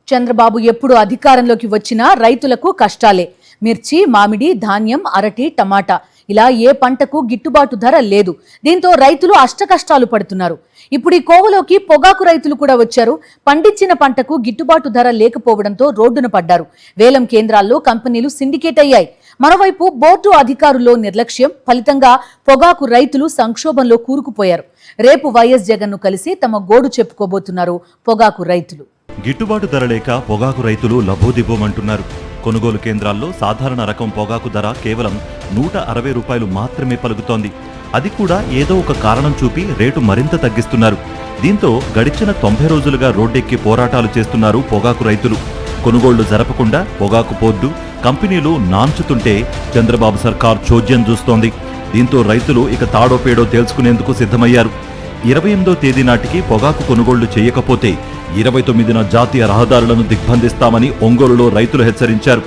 చంద్రబాబు ఎప్పుడు అధికారంలోకి వచ్చినా రైతులకు కష్టాలే. మిర్చి, మామిడి, ధాన్యం, అరటి, టమాటా ఇలా ఏ పంటకు గిట్టుబాటు ధర లేదు. దీంతో రైతులు అష్టకష్టాలు పడుతున్నారు. ఇప్పుడు ఈ కోవలోకి పొగాకు రైతులు కూడా వచ్చారు. పండించిన పంటకు గిట్టుబాటు ధర లేకపోవడంతో రోడ్డున పడ్డారు. వేలం కేంద్రాల్లో కంపెనీలు సిండికేట్ అయ్యాయి. మరోవైపు బోర్డు అధికారుల్లో నిర్లక్ష్యం ఫలితంగా పొగాకు రైతులు సంక్షోభంలో కూరుకుపోయారు. రేపు వైఎస్ జగన్ను కలిసి తమ గోడు చెప్పుకోబోతున్నారు పొగాకు రైతులు. గిట్టుబాటు ధర లేక పొగాకు రైతులు లబోదిబోమంటున్నారు. కొనుగోలు కేంద్రాల్లో సాధారణ రకం పొగాకు ధర కేవలం 160 రూపాయలు మాత్రమే పలుకుతోంది. అది కూడా ఏదో ఒక కారణం చూపి రేటు మరింత తగ్గిస్తున్నారు. దీంతో గడిచిన 90 రోజులుగా రోడ్డెక్కి పోరాటాలు చేస్తున్నారు పొగాకు రైతులు. కొనుగోళ్లు జరపకుండా పొగాకు బోర్డు కంపెనీలు నాంచుతుంటే చంద్రబాబు సర్కార్ చోద్యం చూస్తోంది. దీంతో రైతులు ఇక తాడో పేడో తేల్చుకునేందుకు సిద్ధమయ్యారు. 28వ తేదీ నాటికి పొగాకు కొనుగోళ్లు చేయకపోతే 29న జాతీయ రహదారులను దిగ్బంధిస్తామని ఒంగోలులో రైతులు హెచ్చరించారు.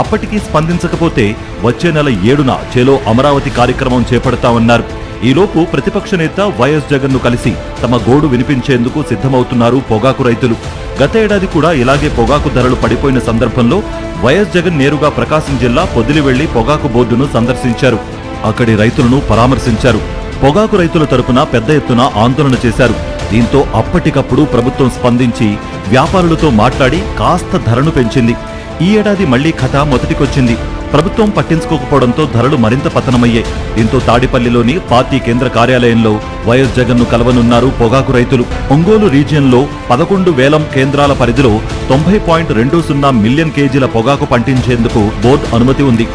అప్పటికీ స్పందించకపోతే వచ్చే నెల 7న చేలో అమరావతి కార్యక్రమం చేపడతామన్నారు. ఈలోపు ప్రతిపక్ష నేత వైఎస్ జగన్ను కలిసి తమ గోడు వినిపించేందుకు సిద్ధమవుతున్నారు పొగాకు రైతులు. గత ఏడాది కూడా ఇలాగే పొగాకు ధరలు పడిపోయిన సందర్భంలో వైఎస్ జగన్ నేరుగా ప్రకాశం జిల్లా పొదిలి వెళ్లి పొగాకు బోర్డును సందర్శించారు. అక్కడి రైతులను పరామర్శించారు. పొగాకు రైతుల తరపున పెద్ద ఎత్తున ఆందోళన చేశారు. దీంతో అప్పటికప్పుడు ప్రభుత్వం స్పందించి వ్యాపారులతో మాట్లాడి కాస్త ధరను పెంచింది. ఈ ఏడాది మళ్లీ కథ మొదటికొచ్చింది. ప్రభుత్వం పట్టించుకోకపోవడంతో ధరలు మరింత పతనమయ్యాయి. దీంతో తాడిపల్లిలోని పార్టీ కేంద్ర కార్యాలయంలో వైఎస్ జగన్ను కలవనున్నారు పొగాకు రైతులు. ఒంగోలు రీజియన్లో 11 వేలం కేంద్రాల పరిధిలో 90.20 మిలియన్ కేజీల పొగాకు పండించేందుకు బోర్డు అనుమతి ఉంది.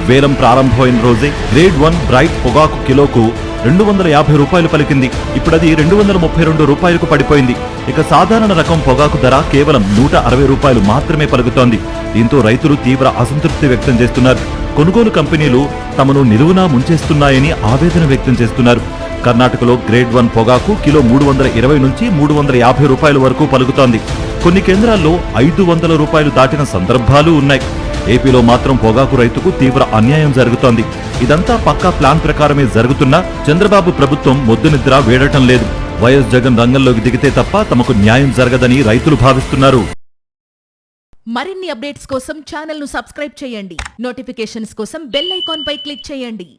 వేలం ప్రారంభమైన రోజే గ్రేడ్ 1 బ్రైట్ పొగాకు కిలోకు 250 రూపాయలు పలికింది. ఇప్పుడది 232 రూపాయలకు పడిపోయింది. ఇక సాధారణ రకం పొగాకు ధర కేవలం 160 రూపాయలు మాత్రమే పలుకుతోంది. దీంతో రైతులు తీవ్ర అసంతృప్తి వ్యక్తం చేస్తున్నారు. కొనుగోలు కంపెనీలు తమను నిలువునా ముంచేస్తున్నాయని ఆవేదన వ్యక్తం చేస్తున్నారు. కర్ణాటకలో గ్రేడ్ 1 పొగాకు కిలో 320 నుంచి 350 రూపాయల వరకు పలుకుతోంది. కొన్ని కేంద్రాల్లో 500 రూపాయలు దాటిన సందర్భాలు ఉన్నాయి. ఏపీలో మాత్రం పొగాకు రైతుకు తీవ్ర అన్యాయం జరుగుతోంది. ఇదంతా పక్కా ప్లాన్ ప్రకారమే జరుగుతున్నా చంద్రబాబు ప్రభుత్వం మొద్దునిద్ర వేడటం లేదు. వైఎస్ జగన్ రంగంలోకి దిగితే తప్ప తమకు న్యాయం జరగదని రైతులు భావిస్తున్నారు. మరిన్ని అప్డేట్స్ కోసం ఛానల్ ను సబ్స్క్రైబ్ చేయండి. నోటిఫికేషన్స్ కోసం బెల్ ఐకాన్ పై క్లిక్ చేయండి.